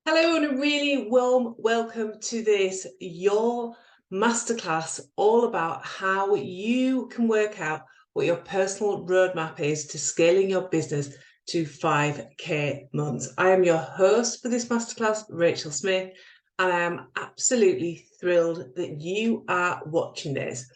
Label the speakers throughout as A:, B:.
A: Hello and a really warm welcome to this, your masterclass, all about how you can work out what your personal roadmap is to scaling your business to 5K months. I am your host for this masterclass, Rachel Smith, and I am absolutely thrilled that you are watching this.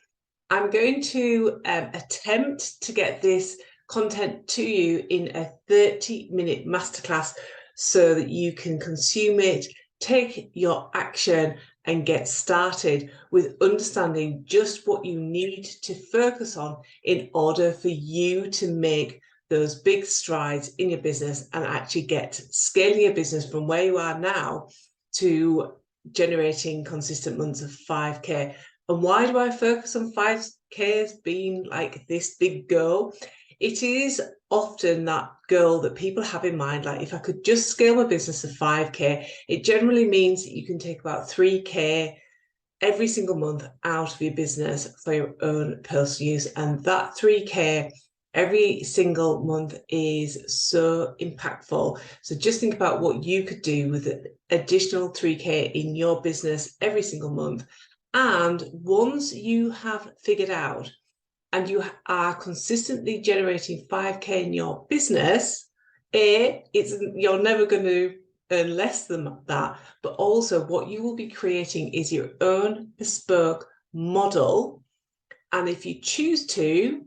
A: I'm going to attempt to get this content to you in a 30-minute masterclass so that you can consume it, take your action, and get started with understanding just what you need to focus on in order for you to make those big strides in your business and actually get scaling your business from where you are now to generating consistent months of 5K. And why do I focus on 5K as being like this big goal? It is often that goal that people have in mind, like if I could just scale my business to 5K, it generally means that you can take about 3K every single month out of your business for your own personal use. And that 3K every single month is so impactful. So just think about what you could do with an additional 3K in your business every single month. And once you have figured out and you are consistently generating 5K in your business, you're never going to earn less than that, but also what you will be creating is your own bespoke model. And if you choose to,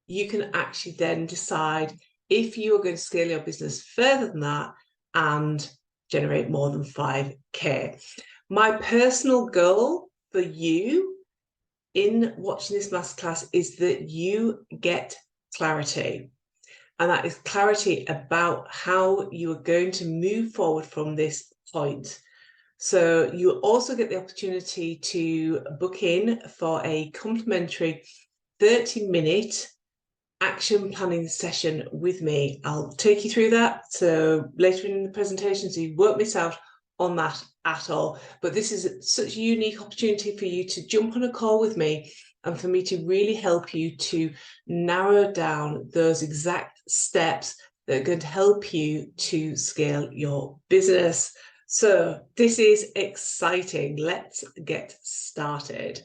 A: you can actually then decide if you are going to scale your business further than that and generate more than 5K. My personal goal for you in watching this masterclass is that you get clarity. And that is clarity about how you are going to move forward from this point. So you'll also get the opportunity to book in for a complimentary 30-minute action planning session with me. I'll take you through that. So later in the presentation, so you won't miss out on that at all. But this is such a unique opportunity for you to jump on a call with me and for me to really help you to narrow down those exact steps that are going to help you to scale your business. So this is exciting. Let's get started.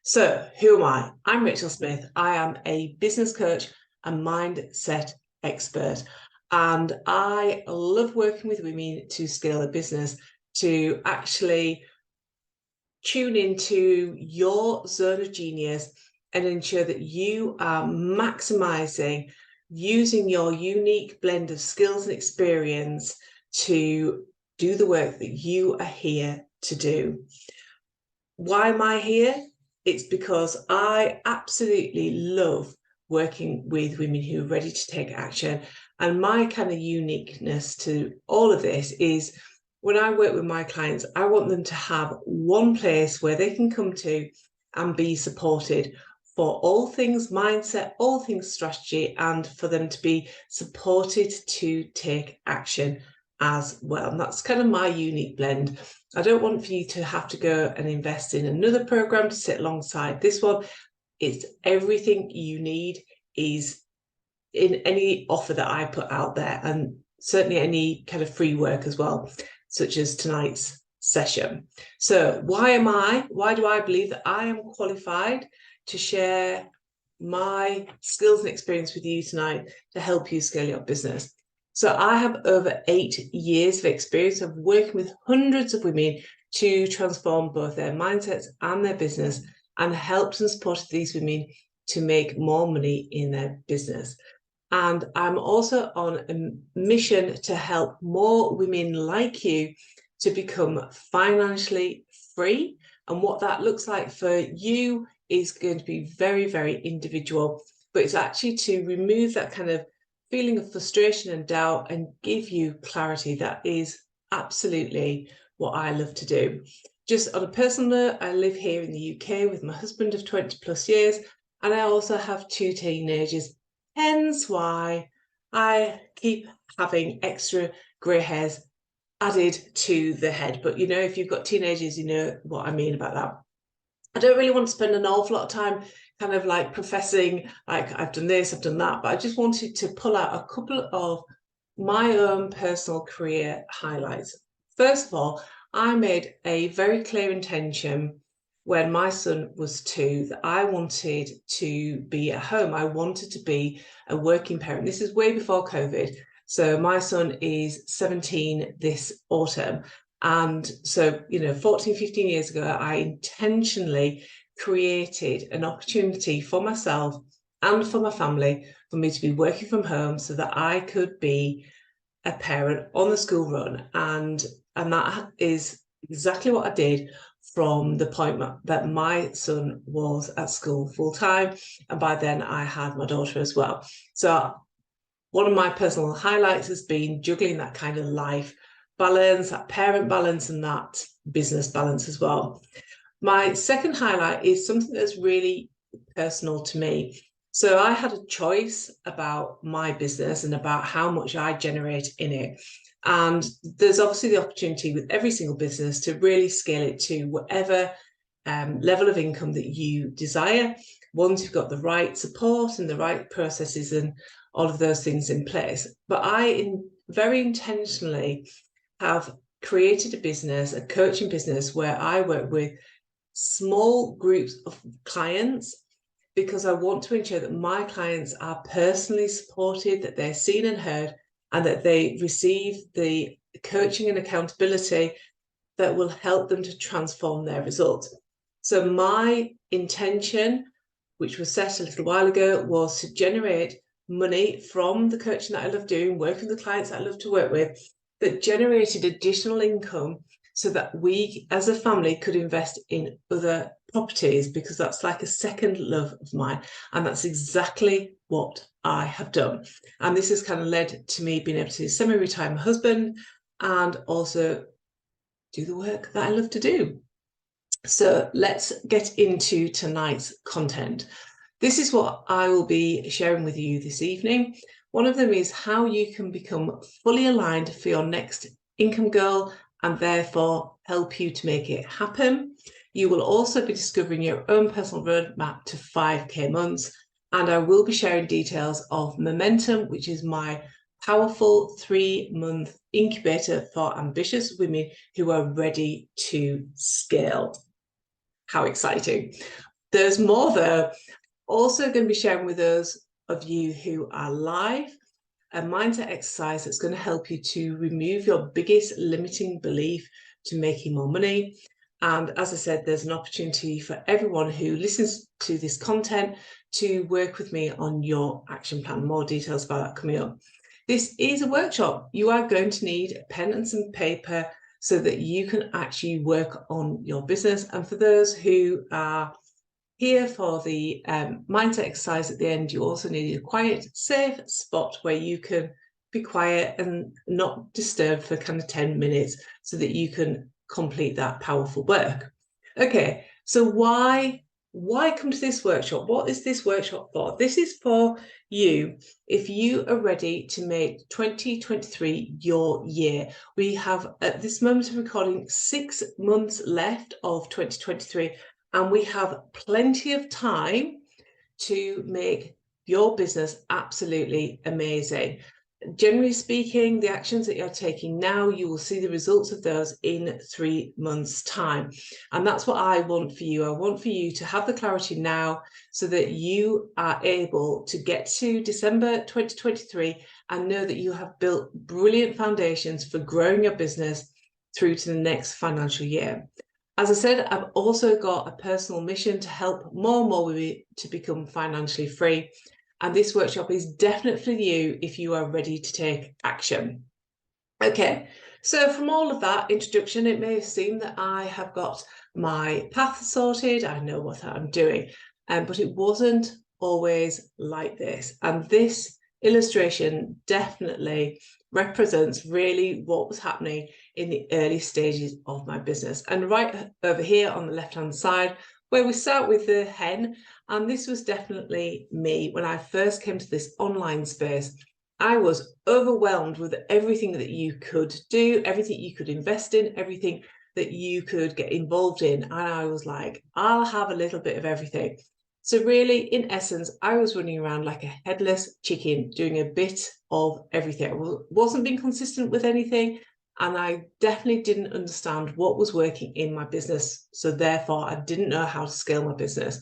A: So who am I? I'm Rachel Smith. I am a business coach and mindset expert. And I love working with women to scale a business, to actually tune into your zone of genius and ensure that you are maximizing using your unique blend of skills and experience to do the work that you are here to do. Why am I here? It's because I absolutely love working with women who are ready to take action. And my kind of uniqueness to all of this is when I work with my clients, I want them to have one place where they can come to and be supported for all things mindset, all things strategy, and for them to be supported to take action as well. And that's kind of my unique blend. I don't want for you to have to go and invest in another program to sit alongside this one. It's everything you need is in any offer that I put out there, and certainly any kind of free work as well, such as tonight's session. So why do I believe that I am qualified to share my skills and experience with you tonight to help you scale your business? So I have over 8 years of experience of working with hundreds of women to transform both their mindsets and their business, and helped and supported these women to make more money in their business. And I'm also on a mission to help more women like you to become financially free. And what that looks like for you is going to be very, very individual, but it's actually to remove that kind of feeling of frustration and doubt and give you clarity. That is absolutely what I love to do. Just on a personal note, I live here in the UK with my husband of 20 plus years, and I also have 2 teenagers, hence why I keep having extra grey hairs added to the head. But you know, if you've got teenagers, you know what I mean about that. I don't really want to spend an awful lot of time kind of like professing like I've done this, I've done that, but I just wanted to pull out a couple of my own personal career highlights. First of all, I made a very clear intention when my son was 2 that I wanted to be at home. I wanted to be a working parent. This is way before COVID. So my son is 17 this autumn. And so, 14, 15 years ago, I intentionally created an opportunity for myself and for my family for me to be working from home so that I could be a parent on the school run. And that is exactly what I did from the point that my son was at school full time. And by then I had my daughter as well. So one of my personal highlights has been juggling that kind of life balance, that parent balance, and that business balance as well. My second highlight is something that's really personal to me. So I had a choice about my business and about how much I generate in it. And there's obviously the opportunity with every single business to really scale it to whatever level of income that you desire, once you've got the right support and the right processes and all of those things in place. But I very intentionally have created a business, a coaching business, where I work with small groups of clients because I want to ensure that my clients are personally supported, that they're seen and heard, and that they receive the coaching and accountability that will help them to transform their results. So my intention, which was set a little while ago, was to generate money from the coaching that I love doing, working with the clients that I love to work with, that generated additional income so that we as a family could invest in other properties, because that's like a second love of mine. And that's exactly what I have done. And this has kind of led to me being able to semi-retire my husband and also do the work that I love to do. So let's get into tonight's content. This is what I will be sharing with you this evening. One of them is how you can become fully aligned for your next income goal and therefore help you to make it happen. You will also be discovering your own personal roadmap to 5K months. And I will be sharing details of Momentum, which is my powerful 3-month incubator for ambitious women who are ready to scale. How exciting. There's more though. Also going to be sharing with those of you who are live a mindset exercise that's going to help you to remove your biggest limiting belief to making more money. And as I said, there's an opportunity for everyone who listens to this content to work with me on your action plan. More details about that coming up. This is a workshop. You are going to need a pen and some paper so that you can actually work on your business. And for those who are here for the mindset exercise at the end, you also need a quiet, safe spot where you can be quiet and not disturbed for kind of 10 minutes so that you can complete that powerful work. Okay, so why come to this workshop? What is this workshop for? This is for you if you are ready to make 2023 your year. We have, at this moment of recording, 6 months left of 2023. And we have plenty of time to make your business absolutely amazing. Generally speaking, the actions that you're taking now, you will see the results of those in 3 months' time. And that's what I want for you. I want for you to have the clarity now so that you are able to get to December 2023 and know that you have built brilliant foundations for growing your business through to the next financial year. As I said, I've also got a personal mission to help more and more women to become financially free. And this workshop is definitely for you if you are ready to take action. Okay, so from all of that introduction, it may seem that I have got my path sorted, I know what I'm doing, but it wasn't always like this. And this illustration definitely represents really what was happening in the early stages of my business. And right over here on the left-hand side, where we start with the hen, and this was definitely me when I first came to this online space. I was overwhelmed with everything that you could do, everything you could invest in, everything that you could get involved in. And I was like, I'll have a little bit of everything. So really, in essence, I was running around like a headless chicken, doing a bit of everything. I wasn't being consistent with anything, and I definitely didn't understand what was working in my business. So therefore, I didn't know how to scale my business.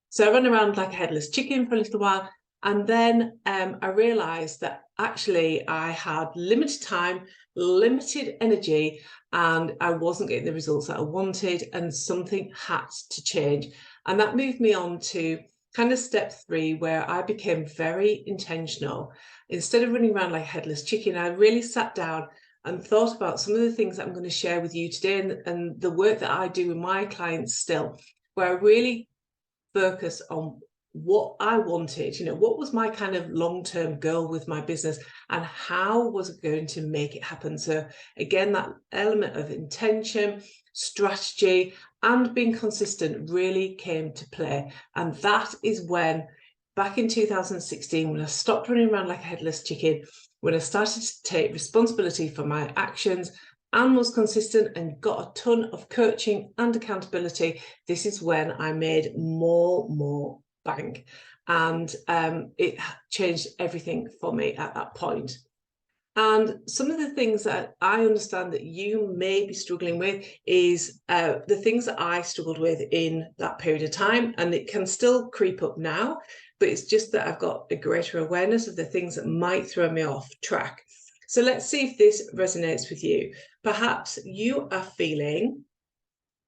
A: So I ran around like a headless chicken for a little while, and then I realized that actually I had limited time, limited energy, and I wasn't getting the results that I wanted, and something had to change. And that moved me on to kind of step 3, where I became very intentional. Instead of running around like a headless chicken, I really sat down and thought about some of the things that I'm going to share with you today, and the work that I do with my clients still, where I really focus on what I wanted, what was my kind of long-term goal with my business, and how was it going to make it happen. So again, that element of intention, strategy, and being consistent really came to play. And that is when, back in 2016, when I stopped running around like a headless chicken, when I started to take responsibility for my actions and was consistent and got a ton of coaching and accountability, this is when I made more bank. And it changed everything for me at that point. And some of the things that I understand that you may be struggling with is the things that I struggled with in that period of time, and it can still creep up now, but it's just that I've got a greater awareness of the things that might throw me off track. So let's see if this resonates with you. Perhaps you are feeling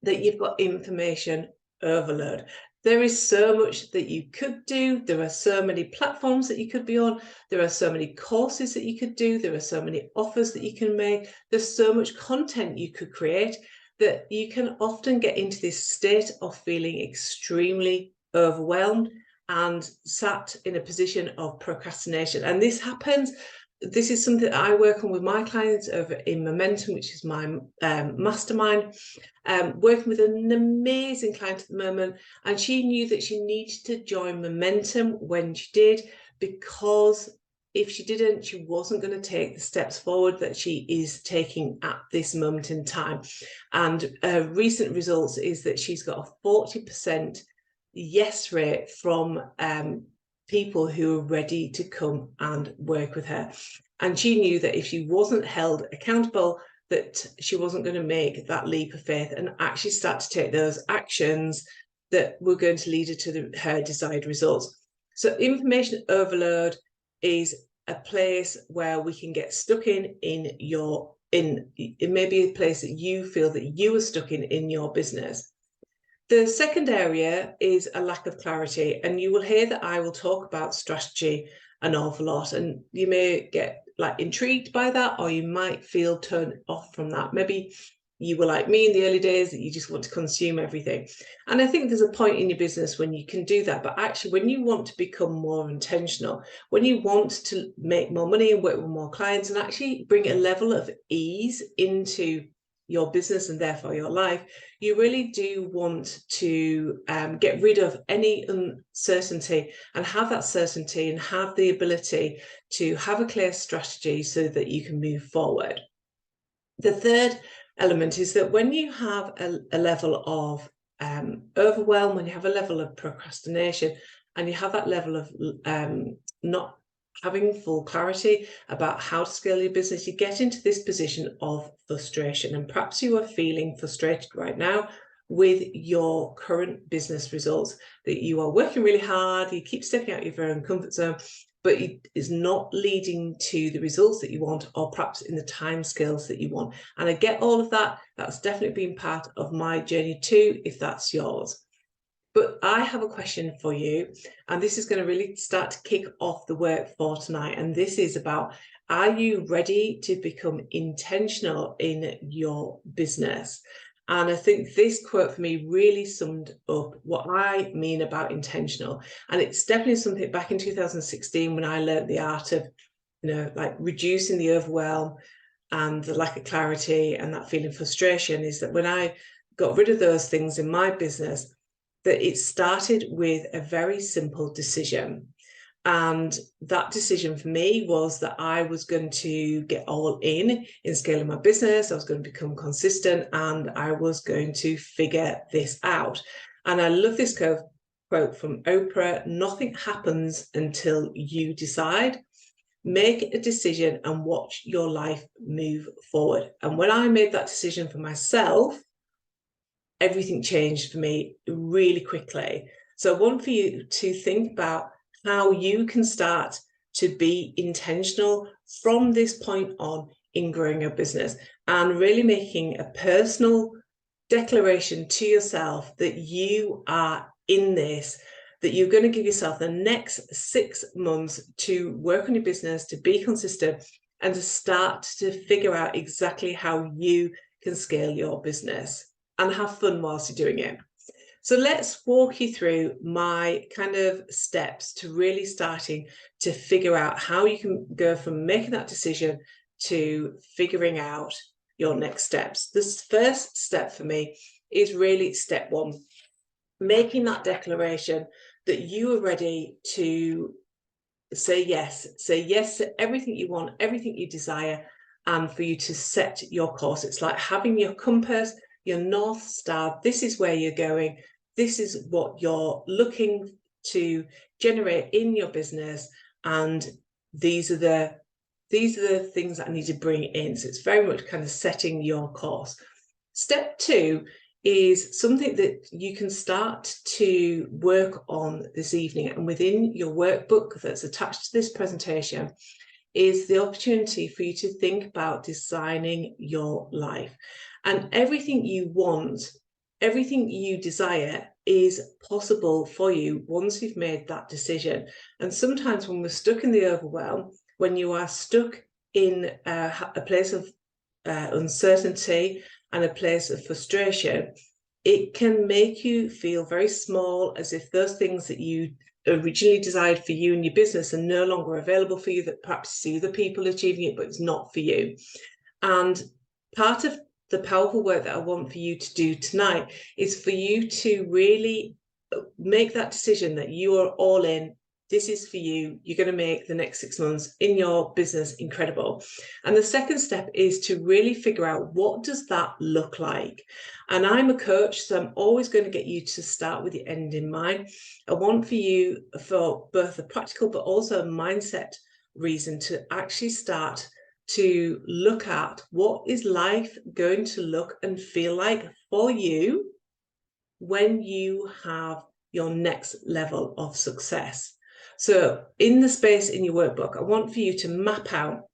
A: that you've got information overload. There is so much that you could do. There are so many platforms that you could be on. There are so many courses that you could do. There are so many offers that you can make. There's so much content you could create that you can often get into this state of feeling extremely overwhelmed and sat in a position of procrastination. And this happens. This is something that I work on with my clients over in Momentum, which is my mastermind. Working with an amazing client at the moment, and she knew that she needed to join Momentum when she did, because if she didn't, she wasn't going to take the steps forward that she is taking at this moment in time. And recent results is that she's got a 40% yes rate from people who are ready to come and work with her. And she knew that if she wasn't held accountable, that she wasn't going to make that leap of faith and actually start to take those actions that were going to lead her to her desired results. So information overload is a place where we can get stuck in it may be a place that you feel that you are stuck in your business. The second area is a lack of clarity, and you will hear that I will talk about strategy an awful lot, and you may get like intrigued by that, or you might feel turned off from that. Maybe you were like me in the early days, that you just want to consume everything. And I think there's a point in your business when you can do that, but actually when you want to become more intentional, when you want to make more money and work with more clients and actually bring a level of ease into your business and therefore your life, you really do want to get rid of any uncertainty and have that certainty and have the ability to have a clear strategy so that you can move forward. The third element is that when you have a level of overwhelm, when you have a level of procrastination, and you have that level of not having full clarity about how to scale your business, you get into this position of frustration. And perhaps you are feeling frustrated right now with your current business results, that you are working really hard, you keep stepping out of your own comfort zone, but it is not leading to the results that you want, or perhaps in the timescales that you want. And I get all of that. That's definitely been part of my journey too, if that's yours. But I have a question for you, and this is going to really start to kick off the work for tonight. And this is about, are you ready to become intentional in your business? And I think this quote for me really summed up what I mean about intentional. And it's definitely something back in 2016 when I learned the art of, like reducing the overwhelm and the lack of clarity and that feeling of frustration, is that when I got rid of those things in my business, that it started with a very simple decision. And that decision for me was that I was going to get all in scaling my business. I was going to become consistent, and I was going to figure this out. And I love this quote quote from Oprah, nothing happens until you decide. Make a decision and watch your life move forward. And when I made that decision for myself, everything changed for me really quickly. So I want for you to think about how you can start to be intentional from this point on in growing your business and really making a personal declaration to yourself that you are in this, that you're going to give yourself the next 6 months to work on your business, to be consistent, and to start to figure out exactly how you can scale your business and have fun whilst you're doing it. So let's walk you through my kind of steps to really starting to figure out how you can go from making that decision to figuring out your next steps. This first step for me is really step one, making that declaration that you are ready to say yes to everything you want, everything you desire, and for you to set your course. It's like having your compass, your North Star. This is where you're going. This is what you're looking to generate in your business. And these are the things that I need to bring in. So it's very much kind of setting your course. Step two is something that you can start to work on this evening. And within your workbook that's attached to this presentation is the opportunity for you to think about designing your life. And everything you want, everything you desire is possible for you once you've made that decision. And sometimes when we're stuck in the overwhelm, when you are stuck in a place of uncertainty and a place of frustration, it can make you feel very small, as if those things that you originally desired for you and your business are no longer available for you, that perhaps you see other people achieving it, but it's not for you. And part of the powerful work that I want for you to do tonight is for you to really make that decision that you are all in. This is for you. You're going to make the next 6 months in your business incredible. And the second step is to really figure out, what does that look like? And I'm a coach, so I'm always going to get you to start with the end in mind. I want for you, for both a practical but also a mindset reason, to actually start to look at what is life going to look and feel like for you when you have your next level of success. So in the space in your workbook, I want for you to map out,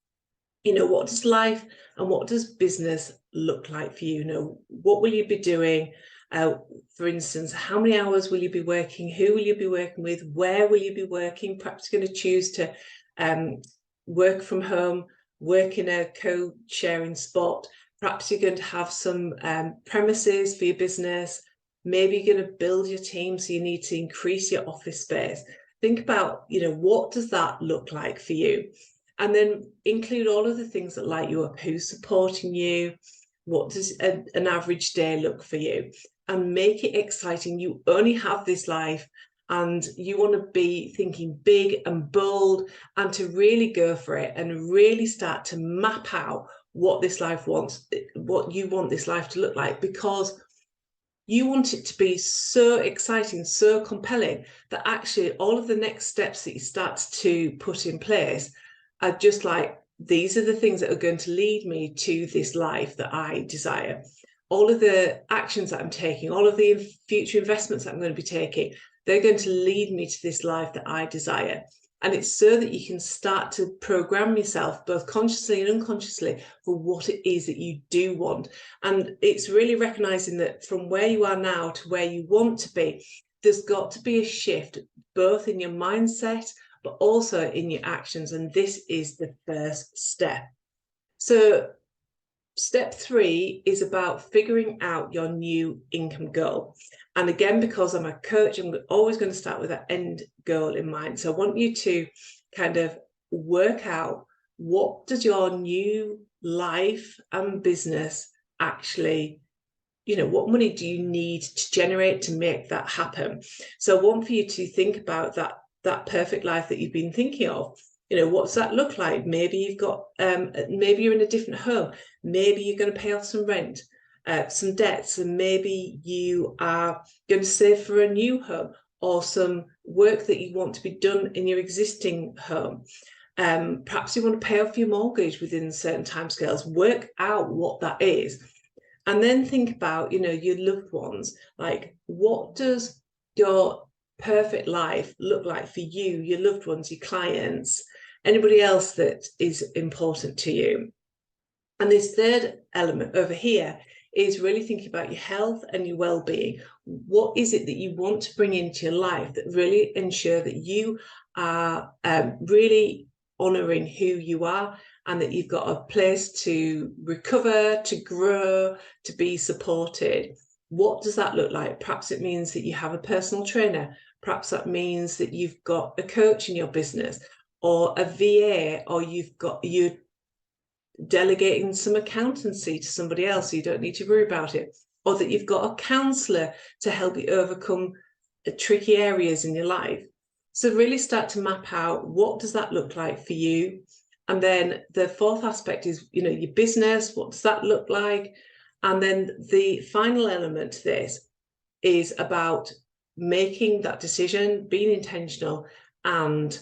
A: what does life and what does business look like for you? What will you be doing? For instance, how many hours will you be working? Who will you be working with? Where will you be working? Perhaps you're going to choose to work from home, work in a co-sharing spot. Perhaps you're going to have some premises for your business. Maybe you're going to build your team, so you need to increase your office space. Think about, what does that look like for you? And then include all of the things that light you up. Who's supporting you? What does an average day look for you? And make it exciting. You only have this life, and you want to be thinking big and bold, and to really go for it and really start to map out what this life wants, what you want this life to look like, because you want it to be so exciting, so compelling, that actually all of the next steps that you start to put in place are just like, these are the things that are going to lead me to this life that I desire. All of the actions that I'm taking, all of the future investments that I'm going to be taking, they're going to lead me to this life that I desire. And it's so that you can start to program yourself, both consciously and unconsciously, for what it is that you do want. And it's really recognizing that from where you are now to where you want to be, there's got to be a shift, both in your mindset, but also in your actions. And this is the first step. So step 3 is about figuring out your new income goal. And again, because I'm a coach, I'm always going to start with that end goal in mind. So I want you to kind of work out, what does your new life and business actually, what money do you need to generate to make that happen? So I want for you to think about that perfect life that you've been thinking of. What's that look like? Maybe you've got, maybe you're in a different home. Maybe you're going to pay off some rent, some debts, and maybe you are going to save for a new home. or some work that you want to be done in your existing home. Perhaps you want to pay off your mortgage within certain timescales. Work out what that is. And then think about, your loved ones. Like, what does your perfect life look like for you, your loved ones, your clients, anybody else that is important to you? And this third element over here is really thinking about your health and your well-being. What is it that you want to bring into your life that really ensure that you are really honouring who you are, and that you've got a place to recover, to grow, to be supported? What does that look like? Perhaps it means that you have a personal trainer. Perhaps that means that you've got a coach in your business, or a VA, or you're delegating some accountancy to somebody else so you don't need to worry about it, or that you've got a counsellor to help you overcome the tricky areas in your life. So really start to map out, what does that look like for you? And then the fourth aspect is, your business. What does that look like? And then the final element to this is about making that decision, being intentional, and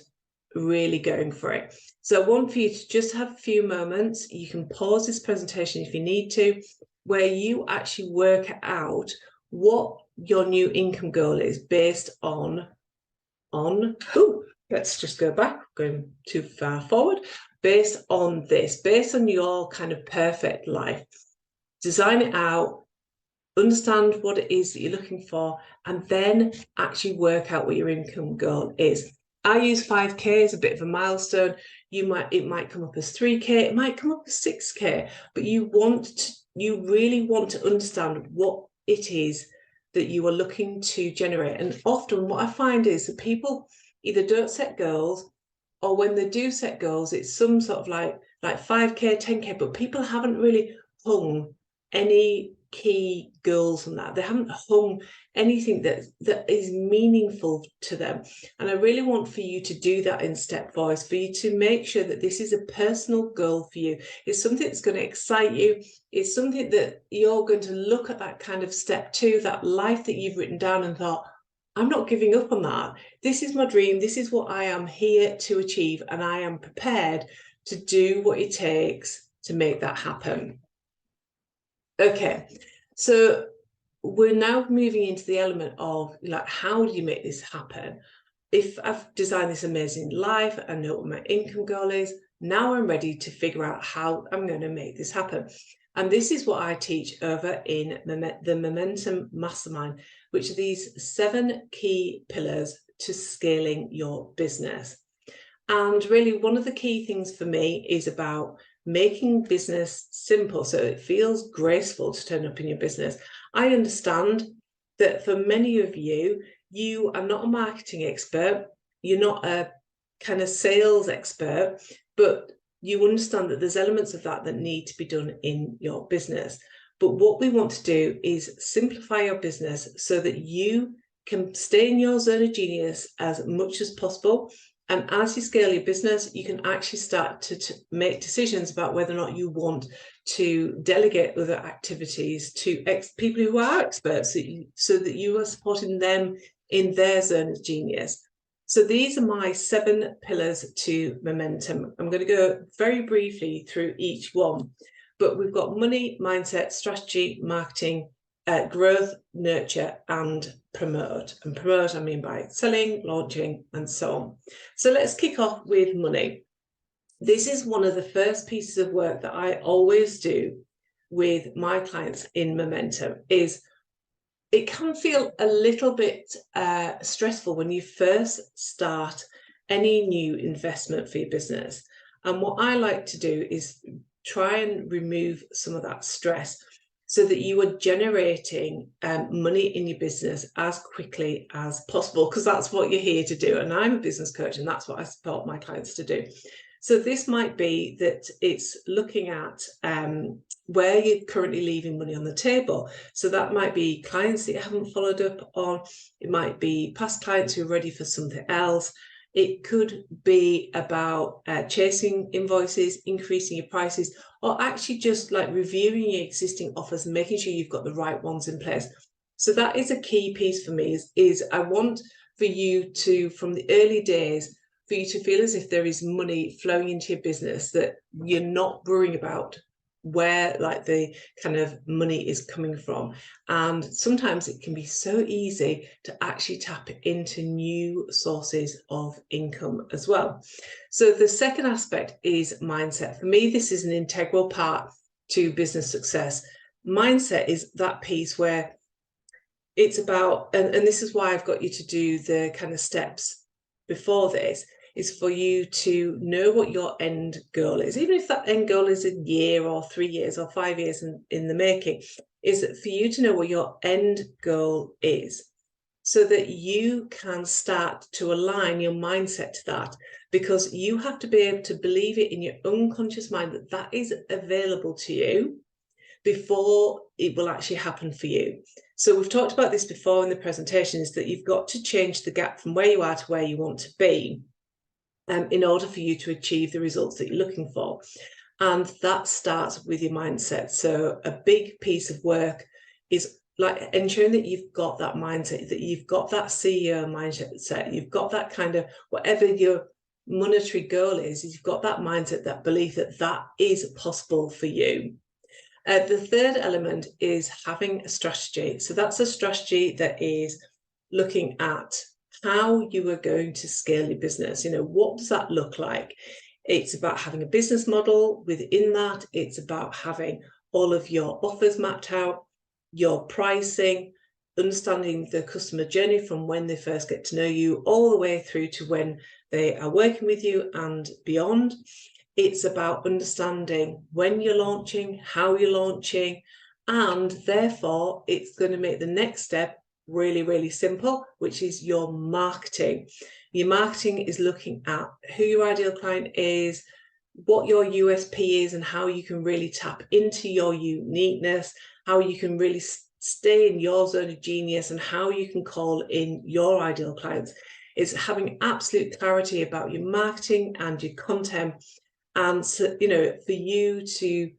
A: really going for it. So I want for you to just have a few moments. You can pause this presentation if you need to, where you actually work out what your new income goal is based on let's just go back, going too far forward. Based on this, based on your kind of perfect life, design it out, understand what it is that you're looking for, and then actually work out what your income goal is. I use 5K as a bit of a milestone. It might come up as 3K, it might come up as 6K, but you really want to understand what it is that you are looking to generate. And often what I find is that people either don't set goals, or when they do set goals, it's some sort of like 5K, 10K, but people haven't really hung any key goals on that. They haven't hung anything that is meaningful to them. And I really want for you to do that in Step Voice, for you to make sure that this is a personal goal for you. It's something that's going to excite you. It's something that you're going to look at, that kind of step 2, that life that you've written down, and thought, I'm not giving up on that. This is my dream. This is what I am here to achieve. And I am prepared to do what it takes to make that happen. Okay, so we're now moving into the element of, like, how do you make this happen? If I've designed this amazing life, I know what my income goal is, now I'm ready to figure out how I'm going to make this happen. And this is what I teach over in the Momentum Mastermind, which are these 7 key pillars to scaling your business. And really, one of the key things for me is about making business simple, so it feels graceful to turn up in your business. I understand that for many of you, you are not a marketing expert, you're not a kind of sales expert, but you understand that there's elements of that need to be done in your business. But what we want to do is simplify your business so that you can stay in your zone of genius as much as possible. And as you scale your business, you can actually start to make decisions about whether or not you want to delegate other activities to people who are experts, so that you are supporting them in their zone of genius. So these are my 7 pillars to momentum. I'm going to go very briefly through each one, but we've got money, mindset, strategy, marketing, growth, nurture, and promote. And promote, I mean by selling, launching, and so on. So let's kick off with money. This is one of the first pieces of work that I always do with my clients in Momentum. Is it can feel a little bit stressful when you first start any new investment for your business. And what I like to do is try and remove some of that stress, so that you are generating money in your business as quickly as possible, because that's what you're here to do. And I'm a business coach, and that's what I support my clients to do. So this might be that it's looking at where you're currently leaving money on the table. So that might be clients that you haven't followed up on. It might be past clients who are ready for something else. It could be about chasing invoices, increasing your prices, or actually just like reviewing your existing offers and making sure you've got the right ones in place. So that is a key piece for me, is I want for you to, from the early days, for you to feel as if there is money flowing into your business, that you're not worrying about where like the kind of money is coming from. And sometimes it can be so easy to actually tap into new sources of income as well. So the second aspect is mindset. For me, this is an integral part to business success. Mindset is that piece where it's about, and this is why I've got you to do the kind of steps before this, is for you to know what your end goal is. Even if that end goal is a year or 3 years or 5 years in the making, is for you to know what your end goal is, so that you can start to align your mindset to that, because you have to be able to believe it in your unconscious mind that that is available to you before it will actually happen for you. So we've talked about this before in the presentation, is that you've got to change the gap from where you are to where you want to be, in order for you to achieve the results that you're looking for. And that starts with your mindset. So a big piece of work is like ensuring that you've got that mindset, that you've got that CEO mindset, you've got that kind of, whatever your monetary goal is, you've got that mindset, that belief that that is possible for you. The third element is having a strategy. So that's a strategy that is looking at how you are going to scale your business. You know, what does that look like? It's about having a business model. Within that, it's about having all of your offers mapped out, your pricing, understanding the customer journey from when they first get to know you all the way through to when they are working with you and beyond. It's about understanding when you're launching, how you're launching, and therefore it's going to make the next step really, really simple, which is your marketing. Your marketing is looking at who your ideal client is, what your USP is, and how you can really tap into your uniqueness, how you can really stay in your zone of genius, and how you can call in your ideal clients. It's having absolute clarity about your marketing and your content. And so, you know, for you to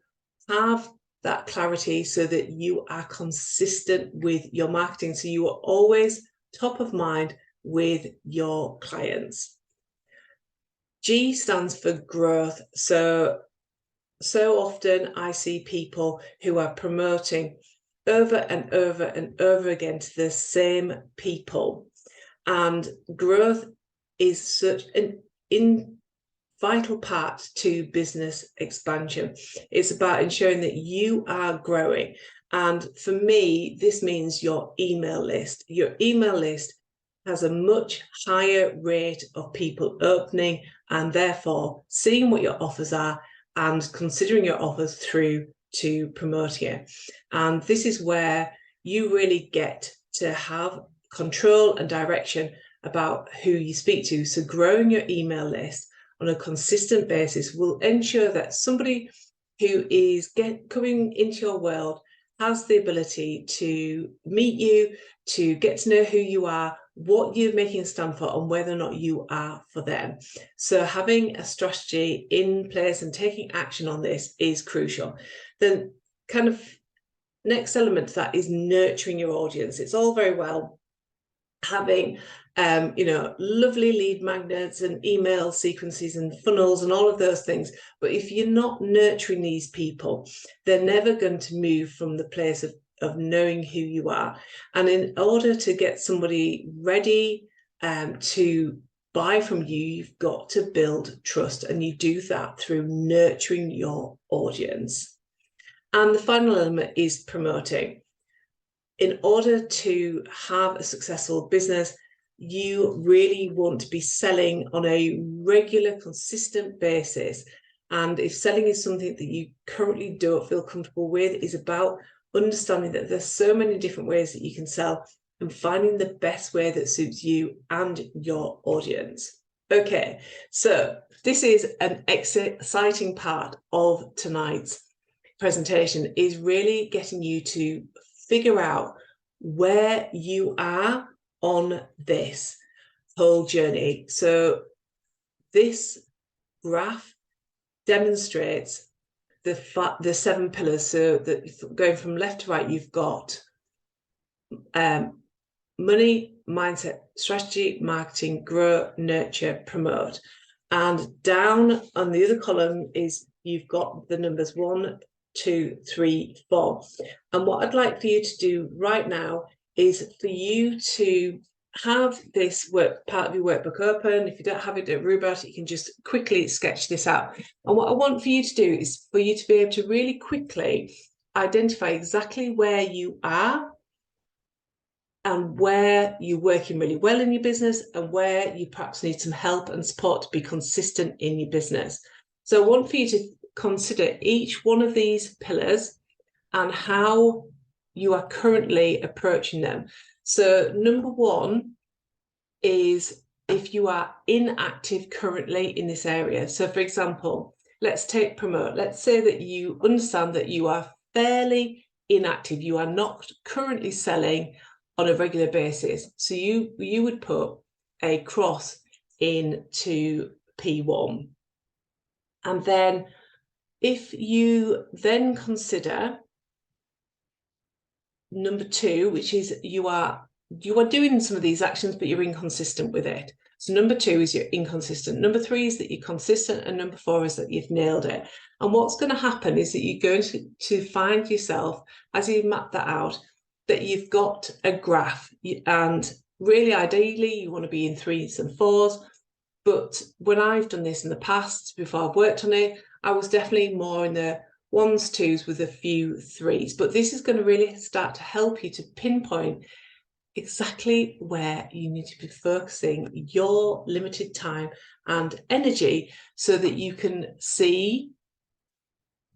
A: have that clarity so that you are consistent with your marketing, so you are always top of mind with your clients. G stands for growth. So often I see people who are promoting over and over and over again to the same people, and growth is such an vital part to business expansion. It's about ensuring that you are growing. And for me, this means your email list. Your email list has a much higher rate of people opening and therefore seeing what your offers are and considering your offers through to promoting it. And this is where you really get to have control and direction about who you speak to. So growing your email list on a consistent basis will ensure that somebody who is coming into your world has the ability to meet you, to get to know who you are, what you're making a stand for, and whether or not you are for them. So having a strategy in place and taking action on this is crucial. The kind of next element to that is nurturing your audience. It's all very well having you know, lovely lead magnets and email sequences and funnels and all of those things, but if you're not nurturing these people, they're never going to move from the place of knowing who you are. And in order to get somebody ready to buy from you, you've got to build trust, and you do that through nurturing your audience. And the final element is promoting. In order to have a successful business, you really want to be selling on a regular, consistent basis. And if selling is something that you currently don't feel comfortable with, is about understanding that there's so many different ways that you can sell and finding the best way that suits you and your audience. Okay, so this is an exciting part of tonight's presentation, is really getting you to figure out where you are on this whole journey. So this graph demonstrates the 7 pillars. So that going from left to right, you've got money, mindset, strategy, marketing, grow, nurture, promote. And down on the other column is you've got the numbers 1, 2, 3, 4. And what I'd like for you to do right now is for you to have this work part of your workbook open. If you don't have it, don't worry about it. You can just quickly sketch this out. And what I want for you to do is for you to be able to really quickly identify exactly where you are and where you're working really well in your business and where you perhaps need some help and support to be consistent in your business. So I want for you to consider each one of these pillars and how you are currently approaching them. So number 1 is if you are inactive currently in this area. So for example, let's take promote. Let's say that you understand that you are fairly inactive. You are not currently selling on a regular basis. So you would put a cross into P1. And then if you then consider number 2, which is you are doing some of these actions, but you're inconsistent with it. So number 2 is you're inconsistent. Number 3 is that you're consistent. And number 4 is that you've nailed it. And what's going to happen is that you're going to find yourself, as you map that out, that you've got a graph. And really, ideally, you want to be in 3s and 4s. But when I've done this in the past, before I've worked on it, I was definitely more in the 1s, 2s with a few 3s. But this is going to really start to help you to pinpoint exactly where you need to be focusing your limited time and energy so that you can see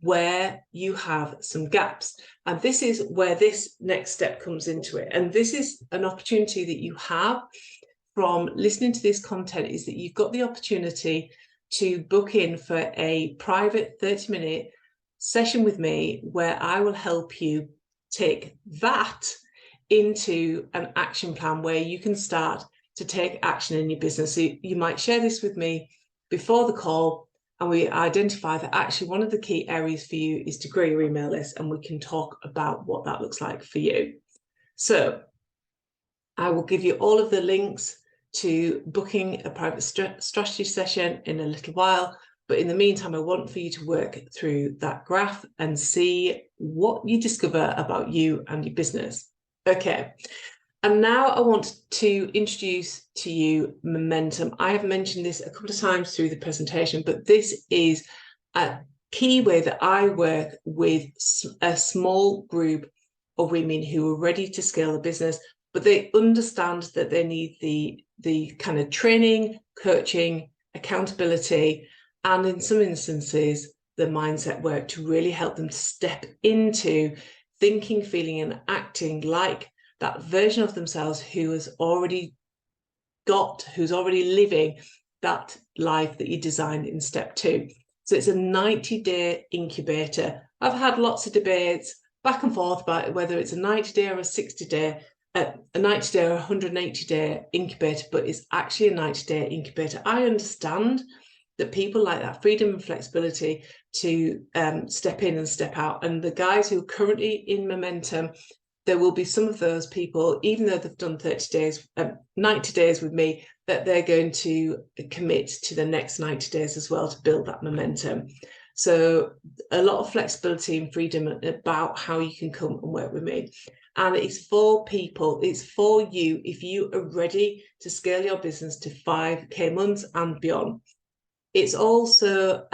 A: where you have some gaps. And this is where this next step comes into it. And this is an opportunity that you have from listening to this content, is that you've got the opportunity to book in for a private 30-minute session with me where I will help you take that into an action plan where you can start to take action in your business. So you might share this with me before the call, and we identify that actually one of the key areas for you is to grow your email list, and we can talk about what that looks like for you. So I will give you all of the links to booking a private strategy session in a little while. But in the meantime, I want for you to work through that graph and see what you discover about you and your business. Okay, and now I want to introduce to you momentum. I have mentioned this a couple of times through the presentation, but this is a key way that I work with a small group of women who are ready to scale the business, but they understand that they need the kind of training, coaching, accountability, and in some instances, the mindset work to really help them to step into thinking, feeling, and acting like that version of themselves who's already living that life that you designed in step 2. So it's a 90-day incubator. I've had lots of debates back and forth about whether it's a 90-day or a 60-day, a 90-day or 180-day incubator, but it's actually a 90-day incubator. I understand that people like that freedom and flexibility to step in and step out. And the guys who are currently in momentum, there will be some of those people, even though they've done 90 days with me, that they're going to commit to the next 90 days as well to build that momentum. So a lot of flexibility and freedom about how you can come and work with me. And it's for people, it's for you if you are ready to scale your business to 5K months and beyond. It's also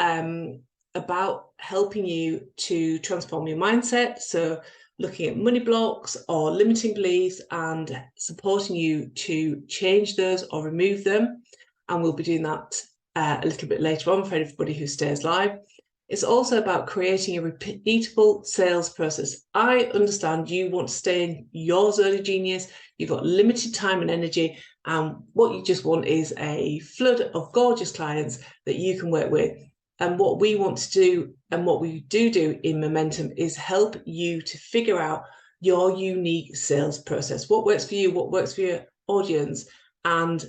A: about helping you to transform your mindset. So looking at money blocks or limiting beliefs and supporting you to change those or remove them. And we'll be doing that a little bit later on for everybody who stays live. It's also about creating a repeatable sales process. I understand you want to stay in your zone of genius. You've got limited time and energy. And what you just want is a flood of gorgeous clients that you can work with. And what we want to do, and what we do in Momentum, is help you to figure out your unique sales process. What works for you, what works for your audience, and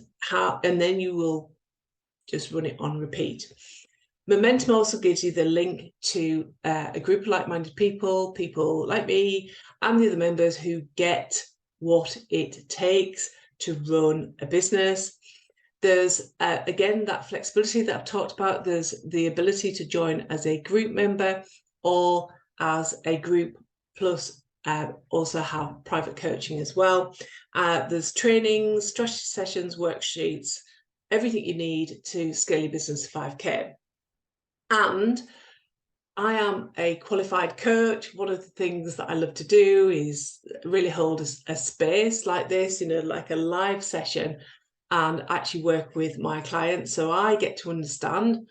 A: then you will just run it on repeat. Momentum also gives you the link to a group of like-minded people like me, and the other members who get what it takes to run a business. There's, again, that flexibility that I've talked about. There's the ability to join as a group member or as a group, plus also have private coaching as well. There's trainings, strategy sessions, worksheets, everything you need to scale your business to 5K. And I am a qualified coach. One of the things that I love to do is really hold a space like this, like a live session, and actually work with my clients. So I get to understand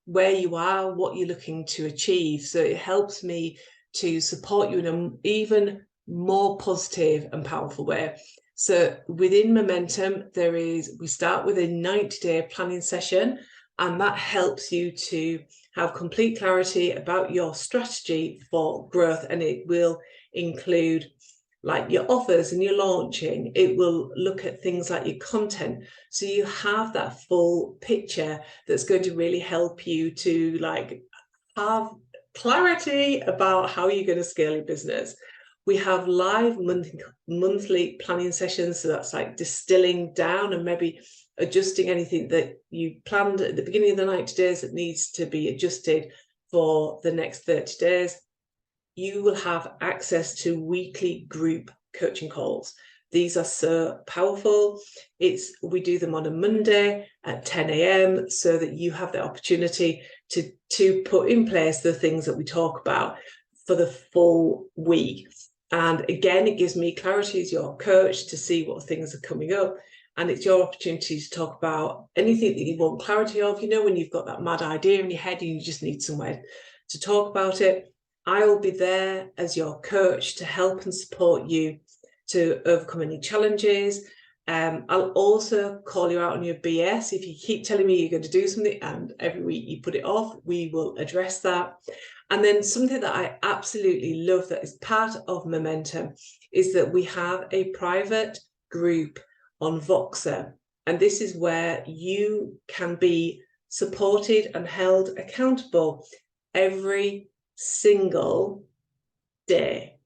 A: where you are, what you're looking to achieve. So it helps me to support you in an even more positive and powerful way. So within Momentum, we start with a 90-day planning session, and that helps you to have complete clarity about your strategy for growth. And it will include like your offers and your launching. It will look at things like your content. So you have that full picture that's going to really help you to like have clarity about how you're going to scale your business. We have live monthly planning sessions. So that's like distilling down and maybe adjusting anything that you planned at the beginning of the 90 days that needs to be adjusted for the next 30 days. You will have access to weekly group coaching calls. These are so powerful. We do them on a Monday at 10 a.m. so that you have the opportunity to put in place the things that we talk about for the full week. And again, it gives me clarity as your coach to see what things are coming up. And it's your opportunity to talk about anything that you want clarity of. When you've got that mad idea in your head and you just need somewhere to talk about it, I will be there as your coach to help and support you to overcome any challenges. I'll also call you out on your BS. If you keep telling me you're going to do something and every week you put it off, we will address that. And then something that I absolutely love that is part of Momentum is that we have a private group on Voxer. And this is where you can be supported and held accountable every single day,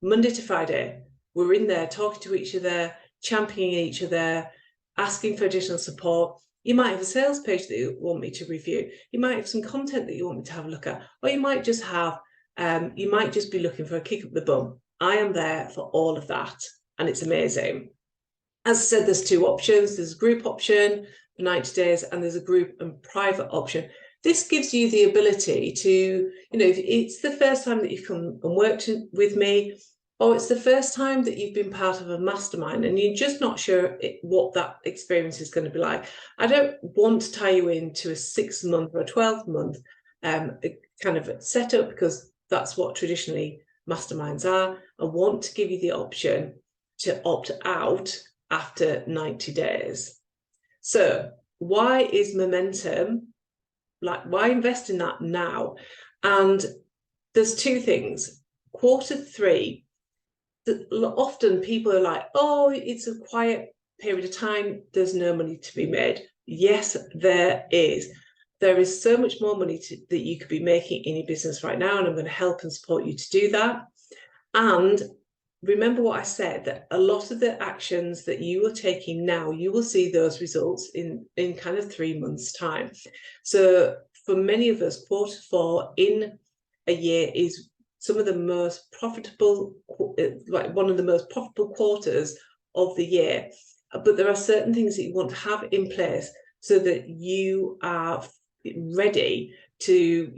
A: Monday to Friday. We're in there talking to each other, championing each other, asking for additional support. You might have a sales page that you want me to review. You might have some content that you want me to have a look at, or you might just be looking for a kick up the bum. I am there for all of that, and it's amazing. As I said, there's two options. There's a group option for 90 days, and there's a group and private option. This gives you the ability to, if it's the first time that you've come and worked with me, or it's the first time that you've been part of a mastermind and you're just not sure what that experience is going to be like. I don't want to tie you into a 6-month or a 12-month kind of setup, because that's what traditionally masterminds are. I want to give you the option to opt out after 90 days. So why is Momentum? Why invest in that now? And there's two things. Q3, often people are like, oh, it's a quiet period of time, there's no money to be made. Yes, there is. There is so much more money that you could be making in your business right now, and I'm going to help and support you to do that. And remember what I said, that a lot of the actions that you are taking now, you will see those results in kind of 3 months' time. So for many of us, Q4 in a year is some of the most profitable, like one of the most profitable quarters of the year. But there are certain things that you want to have in place so that you are ready to,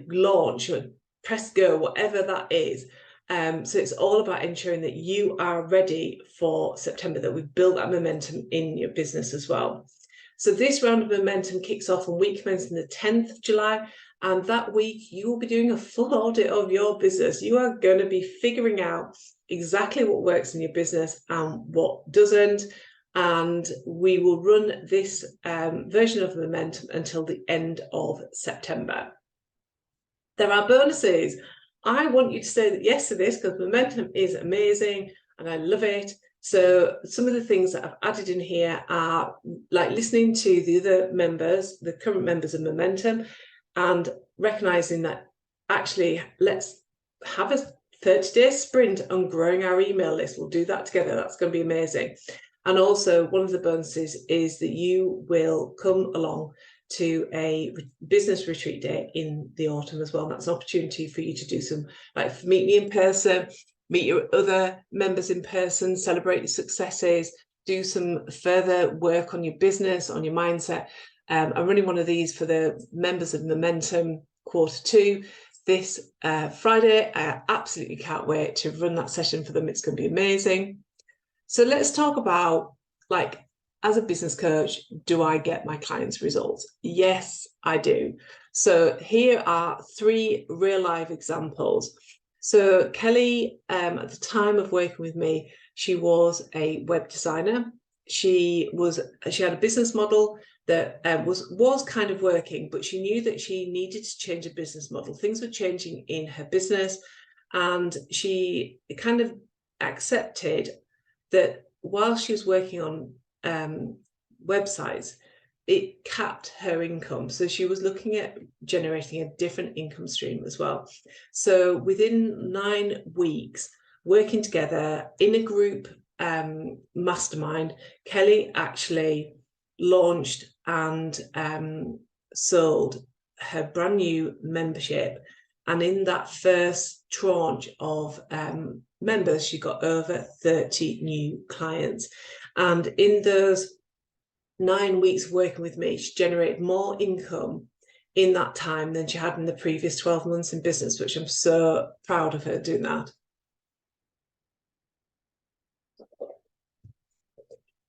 A: launch or press go, whatever that is. So it's all about ensuring that you are ready for September, that we've built that momentum in your business as well. So this round of Momentum kicks off on week commencing the 10th of July. And that week, you will be doing a full audit of your business. You are going to be figuring out exactly what works in your business and what doesn't. And we will run this version of Momentum until the end of September. There are bonuses. I want you to say yes to this, because Momentum is amazing and I love it. So some of the things that I've added in here are like listening to the other members, the current members of Momentum, and recognizing that actually let's have a 30-day sprint on growing our email list. We'll do that together. That's going to be amazing. And also, one of the bonuses is that you will come along to a business retreat day in the autumn as well. And that's an opportunity for you to do some, like, meet me in person, meet your other members in person, celebrate your successes, do some further work on your business, on your mindset. I'm running one of these for the members of Momentum Q2 this Friday. I absolutely can't wait to run that session for them. It's going to be amazing. So let's talk about, like, as a business coach, do I get my clients results? Yes, I do. So here are 3 real life examples. So Kelly, at the time of working with me, she was a web designer. She had a business model that was kind of working, but she knew that she needed to change a business model. Things were changing in her business, and she kind of accepted that while she was working on websites, it capped her income. So she was looking at generating a different income stream as well. So within 9 weeks, working together in a group mastermind, Kelly actually launched and sold her brand new membership. And in that first tranche of members, she got over 30 new clients. And in those 9 weeks working with me, she generated more income in that time than she had in the previous 12 months in business, which I'm so proud of her doing that.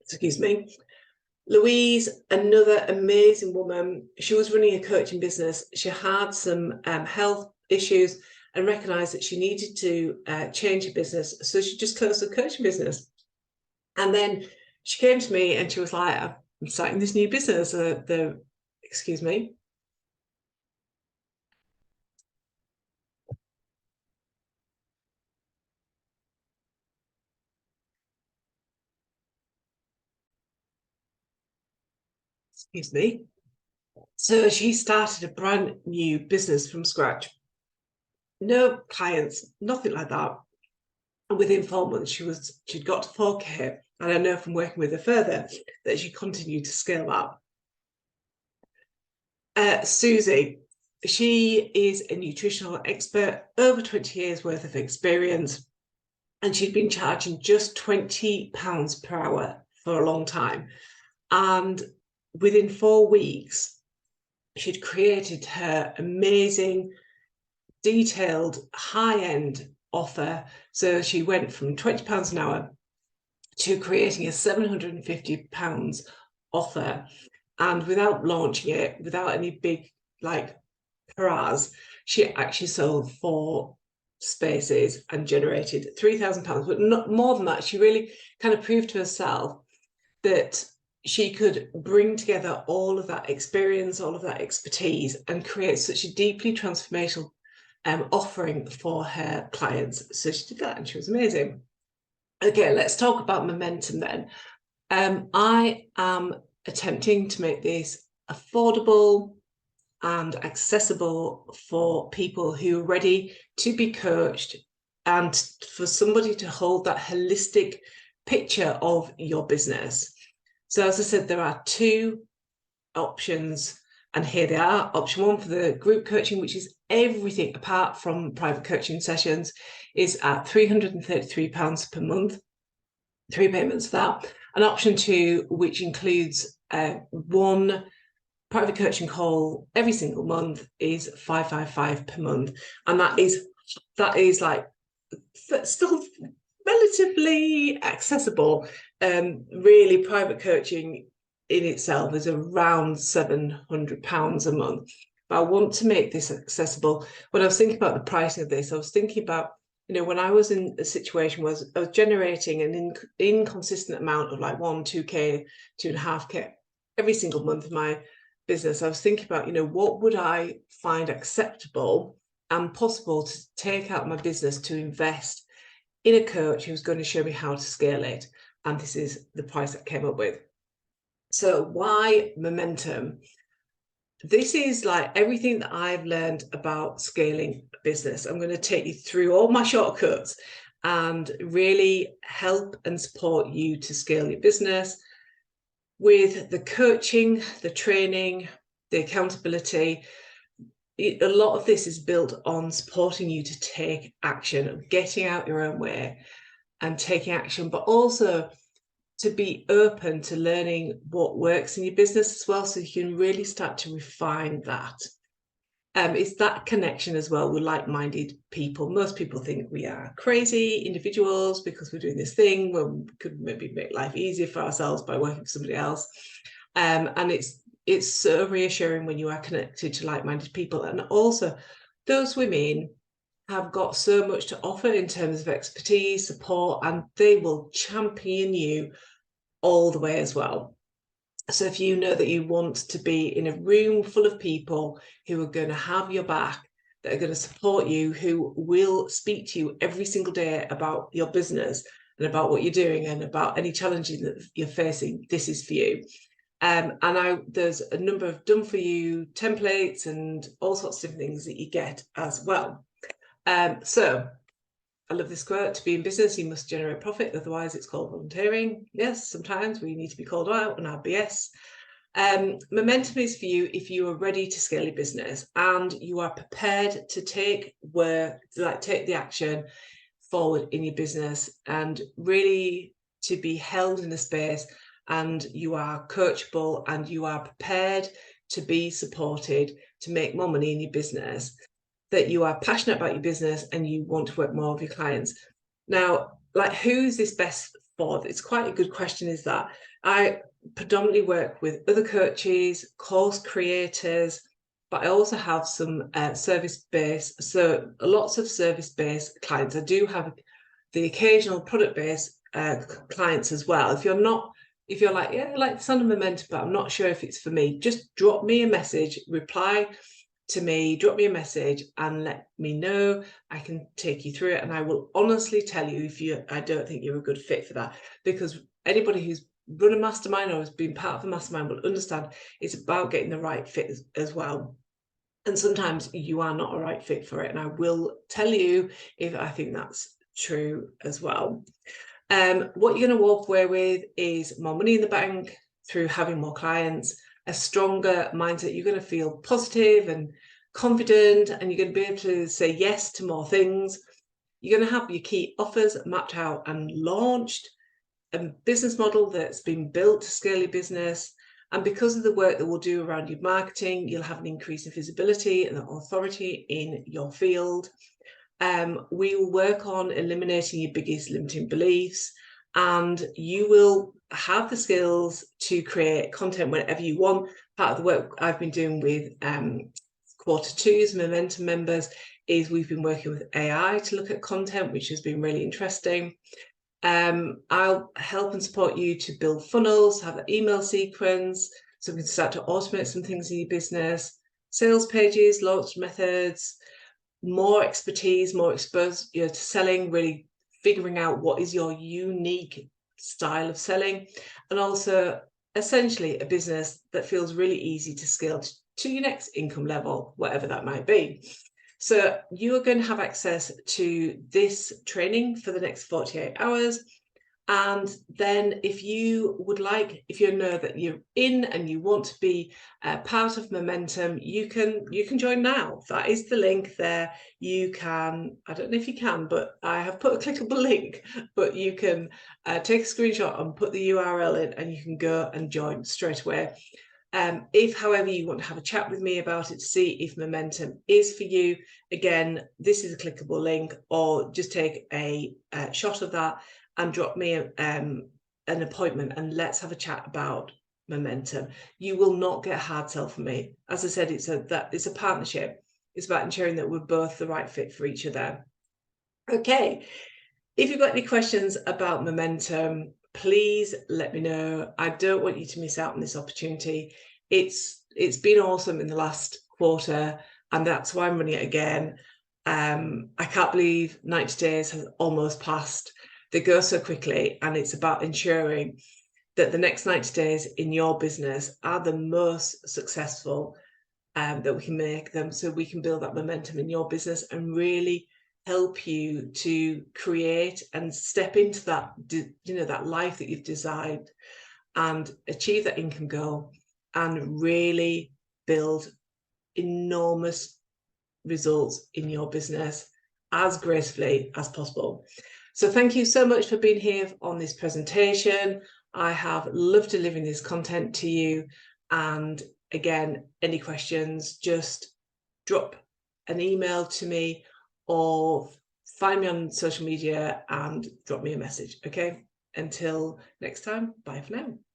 A: Excuse me. Louise, another amazing woman. She was running a coaching business. She had some health issues and recognized that she needed to change her business. So she just closed the coaching business. And then she came to me and she was like, I'm starting this new business. Excuse me. Excuse me. So she started a brand new business from scratch. No clients, nothing like that. And within 4 months, she'd got to 4K. And I know from working with her further that she continued to scale up. Susie, she is a nutritional expert, over 20 years worth of experience. And she'd been charging just £20 per hour for a long time. And within 4 weeks, she'd created her amazing, detailed, high-end offer. So she went from £20 an hour to creating a £750 offer. And without launching it, without any big, like, hurrahs, she actually sold 4 spaces and generated £3,000. But not more than that, she really kind of proved to herself that she could bring together all of that experience, all of that expertise, and create such a deeply transformational offering for her clients. So she did that and she was amazing. Okay, let's talk about momentum then. I am attempting to make this affordable and accessible for people who are ready to be coached, and for somebody to hold that holistic picture of your business. So as I said, there are 2 options, and here they are. Option 1 for the group coaching, which is everything apart from private coaching sessions, is at £333 per month, 3 payments for that. And option 2, which includes 1 private coaching call every single month, is £555 per month. And that is like still relatively accessible. Really, private coaching in itself is around £700 a month. But I want to make this accessible. When I was thinking about the pricing of this, I was thinking about, when I was in a situation where I was generating an inconsistent amount of like 1, 2K, 2.5K every single month of my business, I was thinking about, what would I find acceptable and possible to take out my business to invest in a coach who's going to show me how to scale it. And this is the price I came up with. So why momentum? this is like everything that I've learned about scaling a business. I'm going to take you through all my shortcuts and really help and support you to scale your business with the coaching, the training, the accountability. A lot of this is built on supporting you to take action, getting out your own way and taking action, but also to be open to learning what works in your business as well, so you can really start to refine that. It's that connection as well with like-minded people. Most people think we are crazy individuals because we're doing this thing when we could maybe make life easier for ourselves by working for somebody else. And it's so reassuring when you are connected to like-minded people. And also those women have got so much to offer in terms of expertise, support, and they will champion you all the way as well. So if you know that you want to be in a room full of people who are going to have your back, that are going to support you, who will speak to you every single day about your business and about what you're doing and about any challenges that you're facing, this is for you. And there's a number of done for you templates and all sorts of things that you get as well. So I love this quote: to be in business, you must generate profit, otherwise it's called volunteering. Yes, sometimes we need to be called out on our BS. Momentum is for you if you are ready to scale your business and you are prepared to take the action forward in your business and really to be held in a space, and you are coachable and you are prepared to be supported to make more money in your business, that you are passionate about your business and you want to work more with your clients. Now, like, who's this best for? It's quite a good question, is that I predominantly work with other coaches, course creators, but I also have some service-based, so lots of service-based clients. I do have the occasional product-based clients as well. If you're like, yeah, I like the sound of Momentum, but I'm not sure if it's for me, just drop me a message, reply to me, drop me a message and let me know. I can take you through it, and I will honestly tell you if I don't think you're a good fit for that, because anybody who's run a mastermind or has been part of a mastermind will understand it's about getting the right fit as well. And sometimes you are not a right fit for it, and I will tell you if I think that's true as well. What you're going to walk away with is more money in the bank through having more clients, a stronger mindset. You're going to feel positive and confident, and you're going to be able to say yes to more things. You're going to have your key offers mapped out and launched, a business model that's been built to scale your business. And because of the work that we'll do around your marketing, you'll have an increase in visibility and authority in your field. We will work on eliminating your biggest limiting beliefs, and you will have the skills to create content whenever you want. Part of the work I've been doing with quarter two's Momentum members is we've been working with AI to look at content, which has been really interesting. I'll help and support you to build funnels, have an email sequence, so we can start to automate some things in your business, sales pages, launch methods, more expertise, more exposure to selling, really figuring out what is your unique style of selling, and also essentially a business that feels really easy to scale to your next income level, whatever that might be. So you are going to have access to this training for the next 48 hours. And then if you know that you're in and you want to be part of Momentum, you can join now. That is the link there. You can, I don't know if you can, but I have put a clickable link, but you can take a screenshot and put the URL in, and you can go and join straight away. If, however, you want to have a chat with me about it to see if Momentum is for you, again, this is a clickable link, or just take a shot of that and drop me an appointment and let's have a chat about Momentum. You will not get a hard sell from me. As I said, it's a partnership. It's about ensuring that we're both the right fit for each other. Okay, if you've got any questions about Momentum, please let me know. I don't want you to miss out on this opportunity. It's been awesome in the last quarter, and that's why I'm running it again. I can't believe 90 days has almost passed. They go so quickly, and it's about ensuring that the next 90 days in your business are the most successful that we can make them, so we can build that momentum in your business and really help you to create and step into that, that life that you've designed, and achieve that income goal and really build enormous results in your business as gracefully as possible. So thank you so much for being here on this presentation. I have loved delivering this content to you. And again, any questions, just drop an email to me or find me on social media and drop me a message. Okay, until next time, bye for now.